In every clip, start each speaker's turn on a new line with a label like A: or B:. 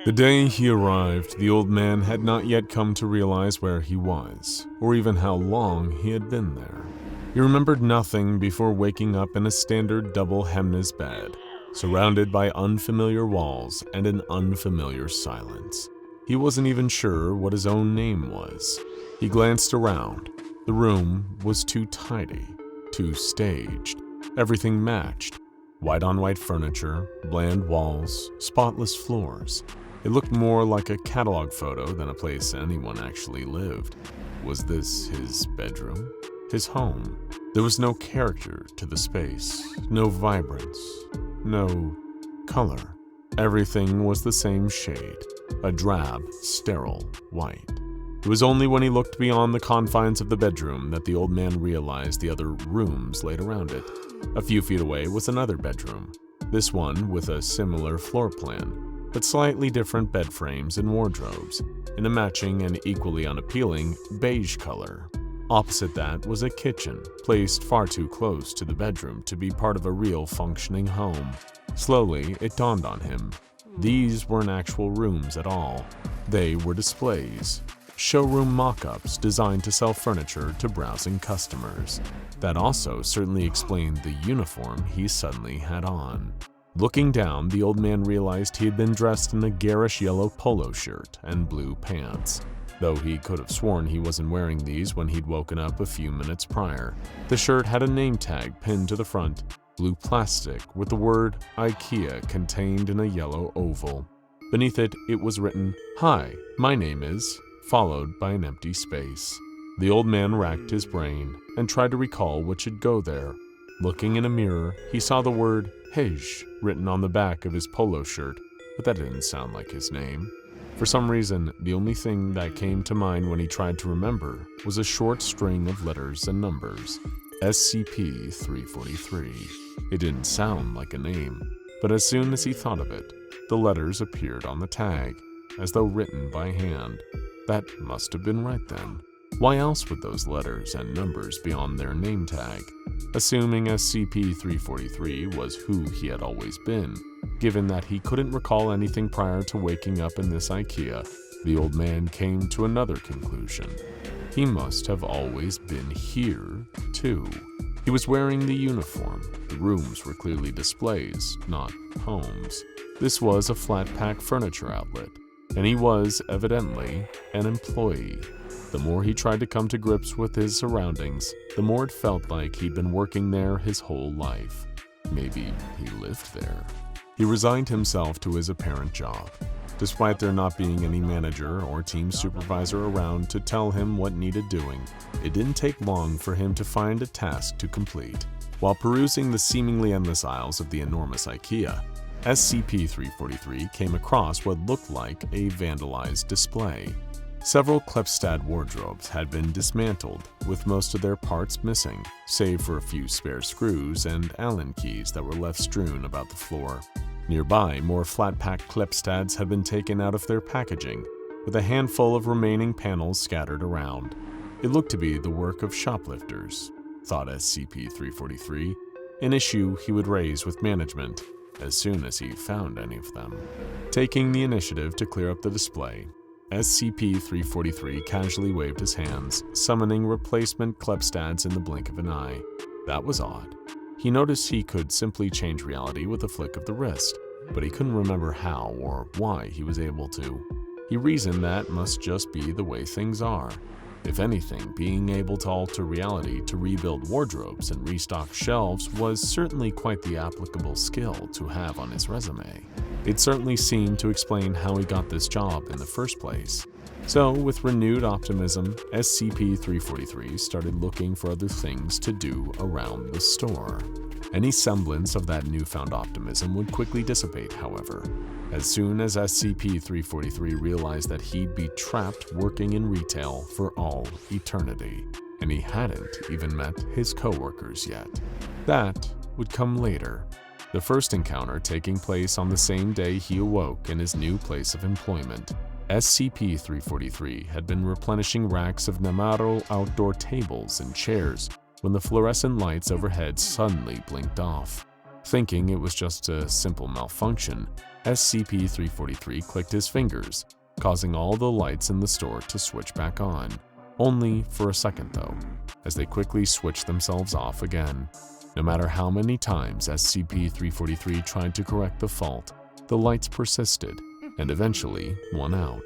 A: The day he arrived, the old man had not yet come to realize where he was, or even how long he had been there. He remembered nothing before waking up in a standard double Hemnes bed, surrounded by unfamiliar walls and an unfamiliar silence. He wasn't even sure what his own name was. He glanced around. The room was too tidy, too staged. Everything matched. White-on-white furniture, bland walls, spotless floors. It looked more like a catalog photo than a place anyone actually lived. Was this his bedroom? His home? There was no character to the space, no vibrance, no color. Everything was the same shade, a drab, sterile white. It was only when he looked beyond the confines of the bedroom that the old man realized the other rooms laid around it. A few feet away was another bedroom, this one with a similar floor plan, but slightly different bed frames and wardrobes, in a matching and equally unappealing beige color. Opposite that was a kitchen, placed far too close to the bedroom to be part of a real functioning home. Slowly, it dawned on him. These weren't actual rooms at all. They were displays, showroom mock-ups designed to sell furniture to browsing customers. That also certainly explained the uniform he suddenly had on. Looking down, the old man realized he had been dressed in a garish yellow polo shirt and blue pants, though he could have sworn he wasn't wearing these when he'd woken up a few minutes prior. The shirt had a name tag pinned to the front, blue plastic, with the word IKEA contained in a yellow oval. Beneath it, it was written, "Hi, my name is," followed by an empty space. The old man racked his brain and tried to recall what should go there. Looking in a mirror, he saw the word Hej written on the back of his polo shirt, but that didn't sound like his name. For some reason, the only thing that came to mind when he tried to remember was a short string of letters and numbers. SCP-343. It didn't sound like a name, but as soon as he thought of it, the letters appeared on the tag, as though written by hand. That must have been right then. Why else would those letters and numbers be on their name tag? Assuming SCP-343 was who he had always been, given that he couldn't recall anything prior to waking up in this IKEA, the old man came to another conclusion. He must have always been here, too. He was wearing the uniform. The rooms were clearly displays, not homes. This was a flat-pack furniture outlet, and he was, evidently, an employee. The more he tried to come to grips with his surroundings, the more it felt like he'd been working there his whole life. Maybe he lived there. He resigned himself to his apparent job. Despite there not being any manager or team supervisor around to tell him what needed doing, it didn't take long for him to find a task to complete. While perusing the seemingly endless aisles of the enormous IKEA, SCP-343 came across what looked like a vandalized display. Several Klepstad wardrobes had been dismantled, with most of their parts missing, save for a few spare screws and Allen keys that were left strewn about the floor. Nearby, more flat-pack Klepstads had been taken out of their packaging, with a handful of remaining panels scattered around. It looked to be the work of shoplifters, thought SCP-343, an issue he would raise with management as soon as he found any of them. Taking the initiative to clear up the display, SCP-343 casually waved his hands, summoning replacement Klepstads in the blink of an eye. That was odd. He noticed he could simply change reality with a flick of the wrist, but he couldn't remember how or why he was able to. He reasoned that must just be the way things are. If anything, being able to alter reality to rebuild wardrobes and restock shelves was certainly quite the applicable skill to have on his resume. It certainly seemed to explain how he got this job in the first place. So, with renewed optimism, SCP-343 started looking for other things to do around the store. Any semblance of that newfound optimism would quickly dissipate, however. As soon as SCP-343 realized that he'd be trapped working in retail for all eternity, and he hadn't even met his coworkers yet. That would come later, the first encounter taking place on the same day he awoke in his new place of employment. SCP-343 had been replenishing racks of Namaro outdoor tables and chairs when the fluorescent lights overhead suddenly blinked off. Thinking it was just a simple malfunction, SCP-343 clicked his fingers, causing all the lights in the store to switch back on. Only for a second though, as they quickly switched themselves off again. No matter how many times SCP-343 tried to correct the fault, the lights persisted and eventually won out.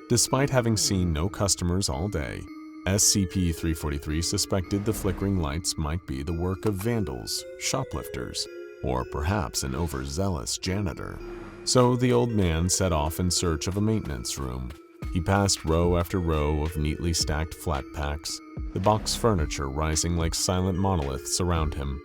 A: Despite having seen no customers all day, SCP-343 suspected the flickering lights might be the work of vandals, shoplifters, or perhaps an overzealous janitor. So the old man set off in search of a maintenance room. He passed row after row of neatly stacked flat packs, the box furniture rising like silent monoliths around him.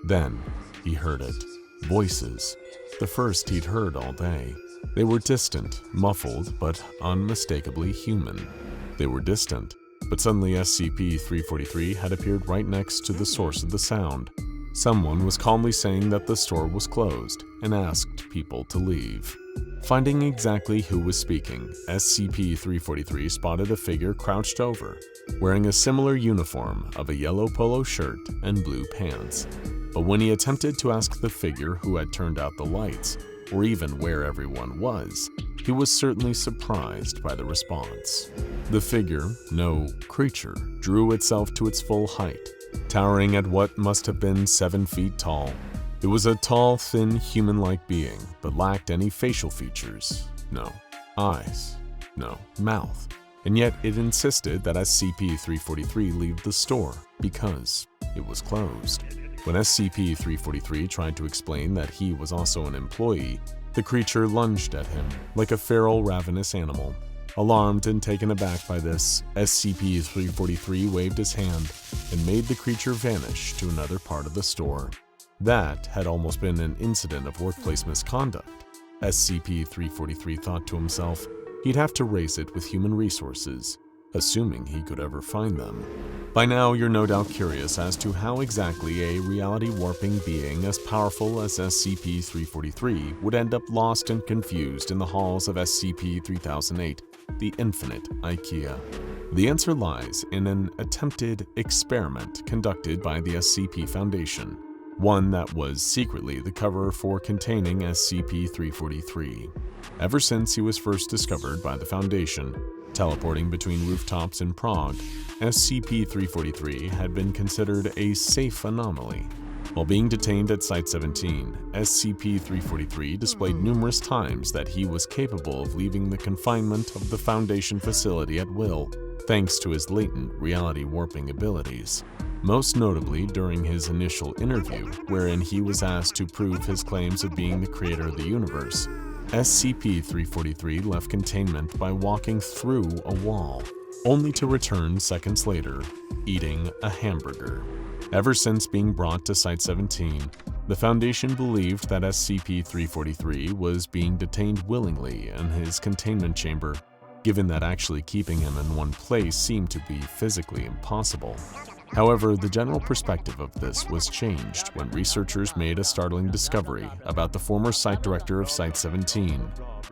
A: Then he heard it. Voices. The first he'd heard all day. They were distant, muffled, but unmistakably human. They were distant, but suddenly SCP-343 had appeared right next to the source of the sound. Someone was calmly saying that the store was closed and asked people to leave. Finding exactly who was speaking, SCP-343 spotted a figure crouched over, wearing a similar uniform of a yellow polo shirt and blue pants. But when he attempted to ask the figure who had turned out the lights, or even where everyone was, he was certainly surprised by the response. The figure, no creature, drew itself to its full height, towering at what must have been 7 feet tall. It was a tall, thin, human-like being, but lacked any facial features. No eyes, no mouth, and yet it insisted that SCP-343 leave the store because it was closed. When SCP-343 tried to explain that he was also an employee, the creature lunged at him like a feral, ravenous animal. Alarmed and taken aback by this, SCP-343 waved his hand and made the creature vanish to another part of the store. That had almost been an incident of workplace misconduct. SCP-343 thought to himself he'd have to raise it with human resources, assuming he could ever find them. By now, you're no doubt curious as to how exactly a reality-warping being as powerful as SCP-343 would end up lost and confused in the halls of SCP-3008, the Infinite Ikea. The answer lies in an attempted experiment conducted by the SCP Foundation, one that was secretly the cover for containing SCP-343. Ever since he was first discovered by the Foundation, teleporting between rooftops in Prague, SCP-343 had been considered a safe anomaly. While being detained at Site-17, SCP-343 displayed numerous times that he was capable of leaving the confinement of the Foundation facility at will, thanks to his latent reality warping abilities. Most notably during his initial interview, wherein he was asked to prove his claims of being the creator of the universe. SCP-343 left containment by walking through a wall, only to return seconds later, eating a hamburger. Ever since being brought to Site-17, the Foundation believed that SCP-343 was being detained willingly in his containment chamber, given that actually keeping him in one place seemed to be physically impossible. However, the general perspective of this was changed when researchers made a startling discovery about the former site director of Site-17,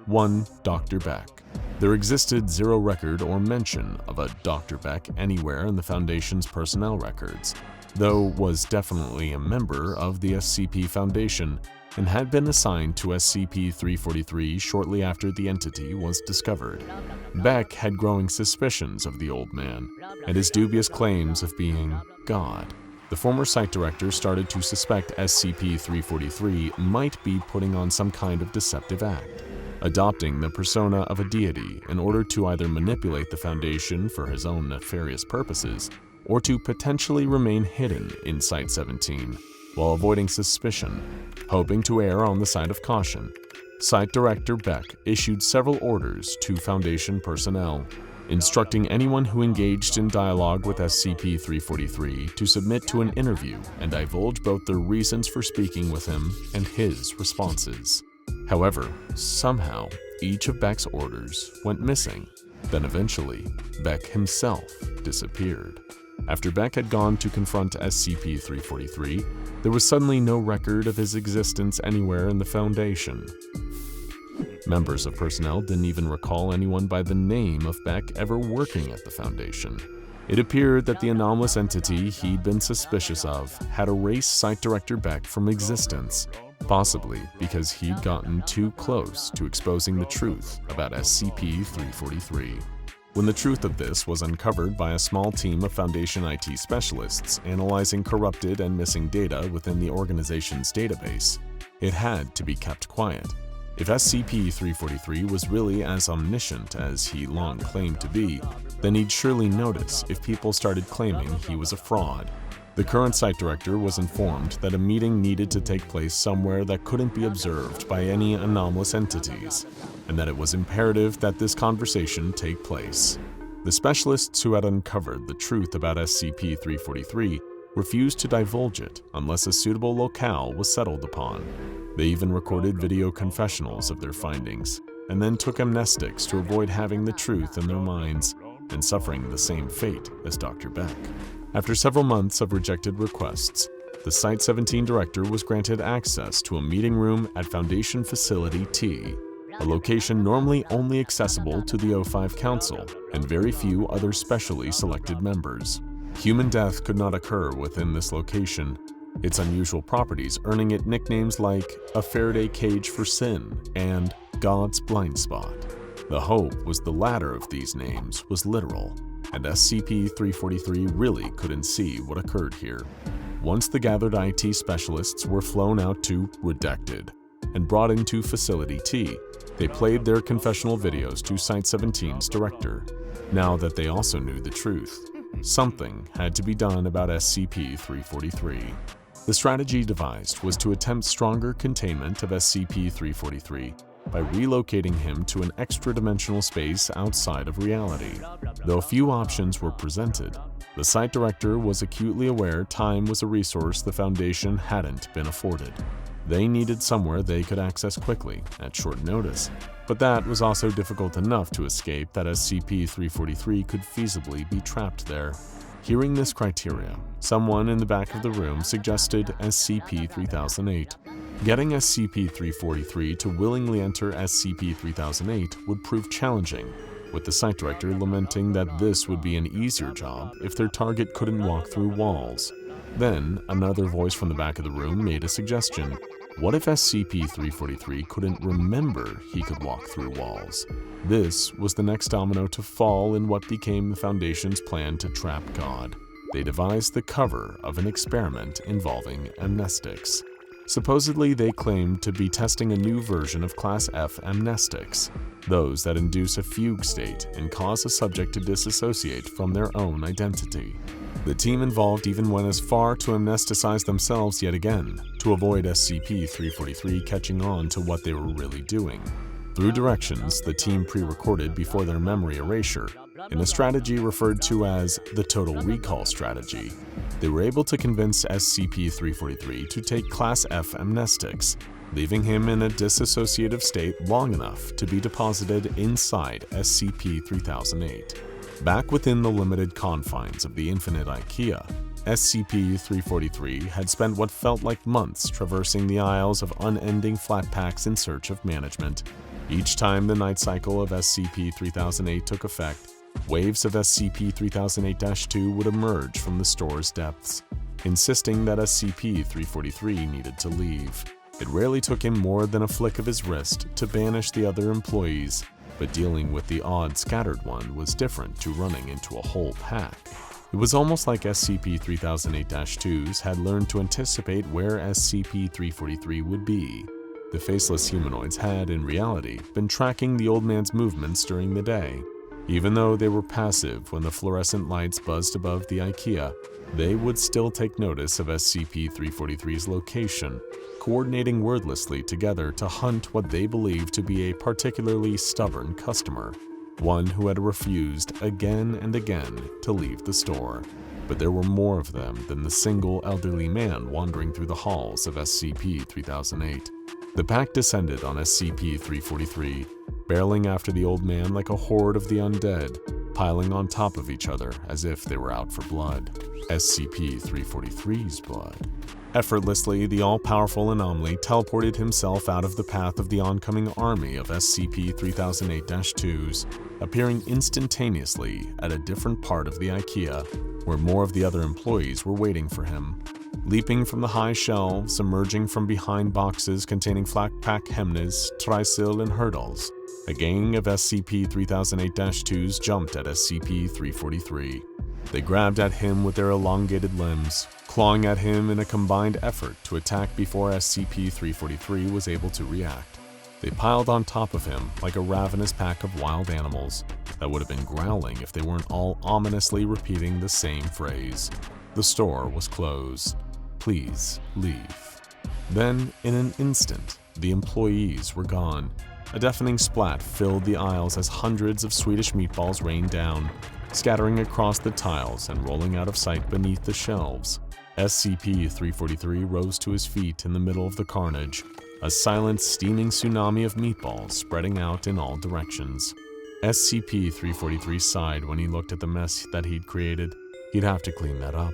A: one Dr. Beck. There existed zero record or mention of a Dr. Beck anywhere in the Foundation's personnel records, though was definitely a member of the SCP Foundation and had been assigned to SCP-343 shortly after the entity was discovered. Beck had growing suspicions of the old man and his dubious claims of being God. The former site director started to suspect SCP-343 might be putting on some kind of deceptive act, adopting the persona of a deity in order to either manipulate the Foundation for his own nefarious purposes or to potentially remain hidden in Site-17 while avoiding suspicion. Hoping to err on the side of caution, Site Director Beck issued several orders to Foundation personnel, instructing anyone who engaged in dialogue with SCP-343 to submit to an interview and divulge both their reasons for speaking with him and his responses. However, somehow, each of Beck's orders went missing. Then eventually, Beck himself disappeared. After Beck had gone to confront SCP-343, there was suddenly no record of his existence anywhere in the Foundation. Members of personnel didn't even recall anyone by the name of Beck ever working at the Foundation. It appeared that the anomalous entity he'd been suspicious of had erased Site Director Beck from existence, possibly because he'd gotten too close to exposing the truth about SCP-343. When the truth of this was uncovered by a small team of Foundation IT specialists analyzing corrupted and missing data within the organization's database, it had to be kept quiet. If SCP-343 was really as omniscient as he long claimed to be, then he'd surely notice if people started claiming he was a fraud. The current site director was informed that a meeting needed to take place somewhere that couldn't be observed by any anomalous entities, and that it was imperative that this conversation take place. The specialists who had uncovered the truth about SCP-343 refused to divulge it unless a suitable locale was settled upon. They even recorded video confessionals of their findings, and then took amnestics to avoid having the truth in their minds and suffering the same fate as Dr. Beck. After several months of rejected requests, the Site-17 director was granted access to a meeting room at Foundation Facility T, a location normally only accessible to the O5 Council and very few other specially selected members. Human death could not occur within this location, its unusual properties earning it nicknames like a Faraday cage for sin and God's blind spot. The hope was the latter of these names was literal, and SCP-343 really couldn't see what occurred here. Once the gathered IT specialists were flown out to Redacted and brought into Facility T, they played their confessional videos to Site-17's director. Now that they also knew the truth, something had to be done about SCP-343. The strategy devised was to attempt stronger containment of SCP-343 by relocating him to an extra-dimensional space outside of reality. Though few options were presented, the site director was acutely aware time was a resource the Foundation hadn't been afforded. They needed somewhere they could access quickly, at short notice, but that was also difficult enough to escape that SCP-343 could feasibly be trapped there. Hearing this criteria, someone in the back of the room suggested SCP-3008. Getting SCP-343 to willingly enter SCP-3008 would prove challenging, with the site director lamenting that this would be an easier job if their target couldn't walk through walls. Then, another voice from the back of the room made a suggestion. What if SCP-343 couldn't remember he could walk through walls? This was the next domino to fall in what became the Foundation's plan to trap God. They devised the cover of an experiment involving amnestics. Supposedly, they claimed to be testing a new version of Class F amnestics, those that induce a fugue state and cause a subject to disassociate from their own identity. The team involved even went as far to amnesticize themselves yet again, to avoid SCP-343 catching on to what they were really doing. Through directions the team pre-recorded before their memory erasure, in a strategy referred to as the Total Recall Strategy, they were able to convince SCP-343 to take Class F amnestics, leaving him in a dissociative state long enough to be deposited inside SCP-3008. Back within the limited confines of the Infinite Ikea, SCP-343 had spent what felt like months traversing the aisles of unending flat packs in search of management. Each time the night cycle of SCP-3008 took effect, waves of SCP-3008-2 would emerge from the store's depths, insisting that SCP-343 needed to leave. It rarely took him more than a flick of his wrist to banish the other employees, but dealing with the odd scattered one was different to running into a whole pack. It was almost like SCP-3008-2s had learned to anticipate where SCP-343 would be. The faceless humanoids had, in reality, been tracking the old man's movements during the day. Even though they were passive when the fluorescent lights buzzed above the Ikea, they would still take notice of SCP-343's location, coordinating wordlessly together to hunt what they believed to be a particularly stubborn customer, one who had refused again and again to leave the store. But there were more of them than the single elderly man wandering through the halls of SCP-3008. The pack descended on SCP-343, barreling after the old man like a horde of the undead, piling on top of each other as if they were out for blood. SCP-343's blood. Effortlessly, the all-powerful anomaly teleported himself out of the path of the oncoming army of SCP-3008-2s, appearing instantaneously at a different part of the IKEA, where more of the other employees were waiting for him. Leaping from the high shelves, emerging from behind boxes containing flat-pack Hemnes, Trisil, and hurdles, a gang of SCP-3008-2s jumped at SCP-343. They grabbed at him with their elongated limbs, clawing at him in a combined effort to attack before SCP-343 was able to react. They piled on top of him like a ravenous pack of wild animals that would have been growling if they weren't all ominously repeating the same phrase. The store was closed. Please leave. Then, in an instant, the employees were gone. A deafening splat filled the aisles as hundreds of Swedish meatballs rained down, scattering across the tiles and rolling out of sight beneath the shelves. SCP-343 rose to his feet in the middle of the carnage, a silent, steaming tsunami of meatballs spreading out in all directions. SCP-343 sighed when he looked at the mess that he'd created. He'd have to clean that up.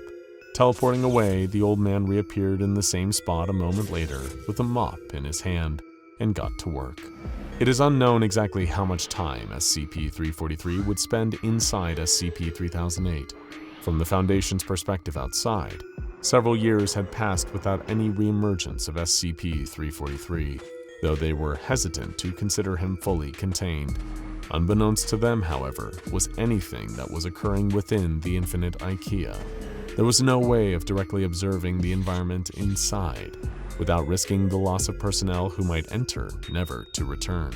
A: Teleporting away, the old man reappeared in the same spot a moment later with a mop in his hand and got to work. It is unknown exactly how much time SCP-343 would spend inside SCP-3008. From the Foundation's perspective outside, several years had passed without any reemergence of SCP-343, though they were hesitant to consider him fully contained. Unbeknownst to them, however, was anything that was occurring within the Infinite Ikea. There was no way of directly observing the environment inside, without risking the loss of personnel who might enter, never to return.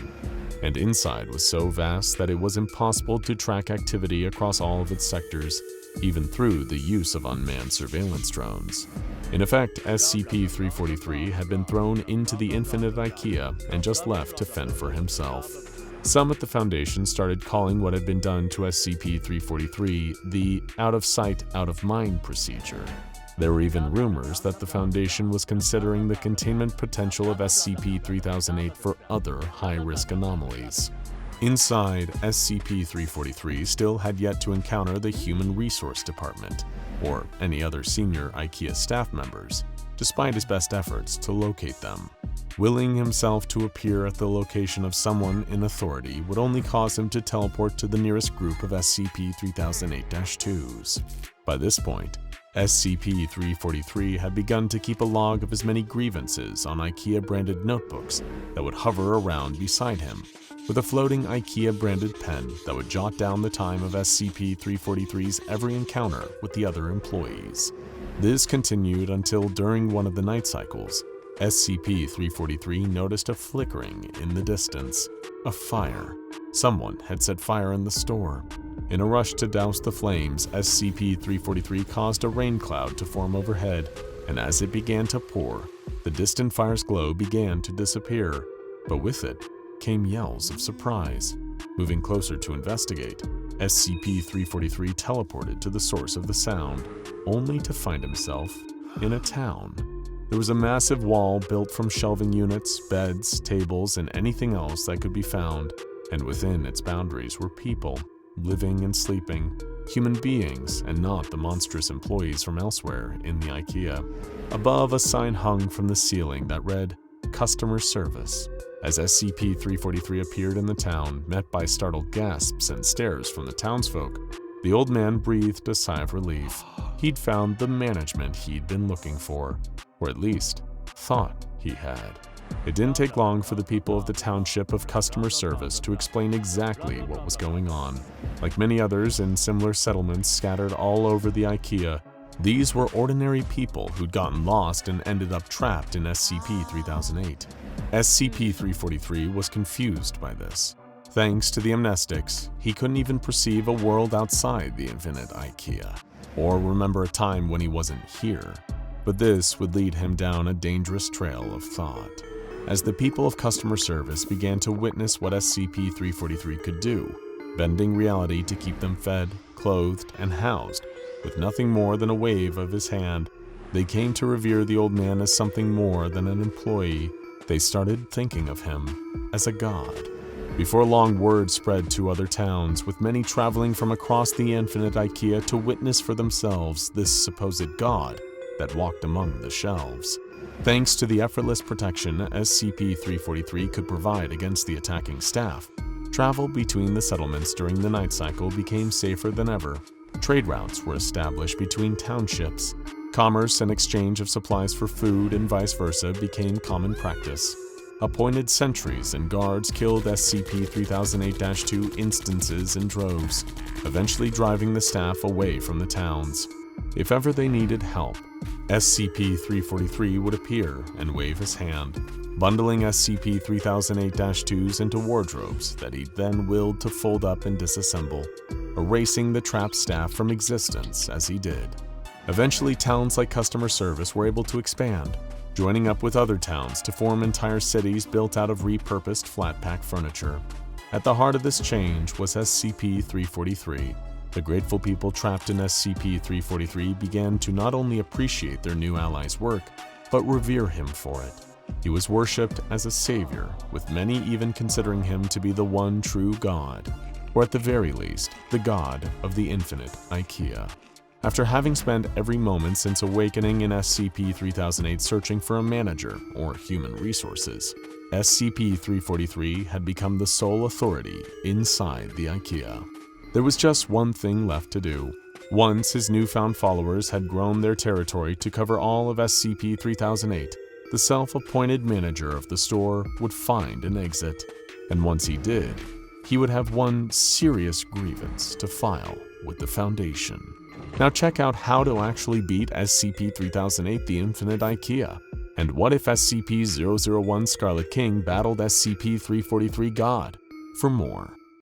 A: And inside was so vast that it was impossible to track activity across all of its sectors, even through the use of unmanned surveillance drones. In effect, SCP-343 had been thrown into the Infinite Ikea and just left to fend for himself. Some at the Foundation started calling what had been done to SCP-343 the out-of-sight, out-of-mind procedure. There were even rumors that the Foundation was considering the containment potential of SCP-3008 for other high-risk anomalies. Inside, SCP-343 still had yet to encounter the Human Resource Department, or any other senior IKEA staff members, despite his best efforts to locate them. Willing himself to appear at the location of someone in authority would only cause him to teleport to the nearest group of SCP-3008-2s. By this point, SCP-343 had begun to keep a log of his many grievances on IKEA-branded notebooks that would hover around beside him, with a floating IKEA-branded pen that would jot down the time of SCP-343's every encounter with the other employees. This continued until during one of the night cycles, SCP-343 noticed a flickering in the distance. A fire. Someone had set fire in the store. In a rush to douse the flames, SCP-343 caused a rain cloud to form overhead, and as it began to pour, the distant fire's glow began to disappear, but with it came yells of surprise. Moving closer to investigate, SCP-343 teleported to the source of the sound, only to find himself in a town. There was a massive wall built from shelving units, beds, tables, and anything else that could be found, and within its boundaries were people, living and sleeping, human beings, and not the monstrous employees from elsewhere in the IKEA. Above, a sign hung from the ceiling that read, "Customer Service." As SCP-343 appeared in the town, met by startled gasps and stares from the townsfolk, the old man breathed a sigh of relief. He'd found the management he'd been looking for, or at least thought he had. It didn't take long for the people of the township of Customer Service to explain exactly what was going on. Like many others in similar settlements scattered all over the IKEA, these were ordinary people who'd gotten lost and ended up trapped in SCP-3008. SCP-343 was confused by this. Thanks to the amnestics, he couldn't even perceive a world outside the Infinite Ikea, or remember a time when he wasn't here. But this would lead him down a dangerous trail of thought. As the people of Customer Service began to witness what SCP-343 could do, bending reality to keep them fed, clothed, and housed, with nothing more than a wave of his hand, they came to revere the old man as something more than an employee. They started thinking of him as a god. Before long, word spread to other towns, with many traveling from across the Infinite Ikea to witness for themselves this supposed god that walked among the shelves. Thanks to the effortless protection SCP-343 could provide against the attacking staff, travel between the settlements during the night cycle became safer than ever. Trade routes were established between townships. Commerce and exchange of supplies for food and vice versa became common practice. Appointed sentries and guards killed SCP-3008-2 instances in droves, eventually driving the staff away from the towns. If ever they needed help, SCP-343 would appear and wave his hand, bundling SCP-3008-2s into wardrobes that he then willed to fold up and disassemble, erasing the trapped staff from existence as he did. Eventually, towns like customer service were able to expand, joining up with other towns to form entire cities built out of repurposed flat-pack furniture. At the heart of this change was SCP-343. The grateful people trapped in SCP-343 began to not only appreciate their new ally's work, but revere him for it. He was worshipped as a savior, with many even considering him to be the one true God, or at the very least, the god of the Infinite Ikea. After having spent every moment since awakening in SCP-3008 searching for a manager or human resources, SCP-343 had become the sole authority inside the Ikea. There was just one thing left to do. Once his newfound followers had grown their territory to cover all of SCP-3008, the self-appointed manager of the store would find an exit. And once he did, he would have one serious grievance to file with the Foundation. Now check out how to actually beat SCP-3008 the Infinite Ikea. And what if SCP-001 Scarlet King battled SCP-343 God? For more,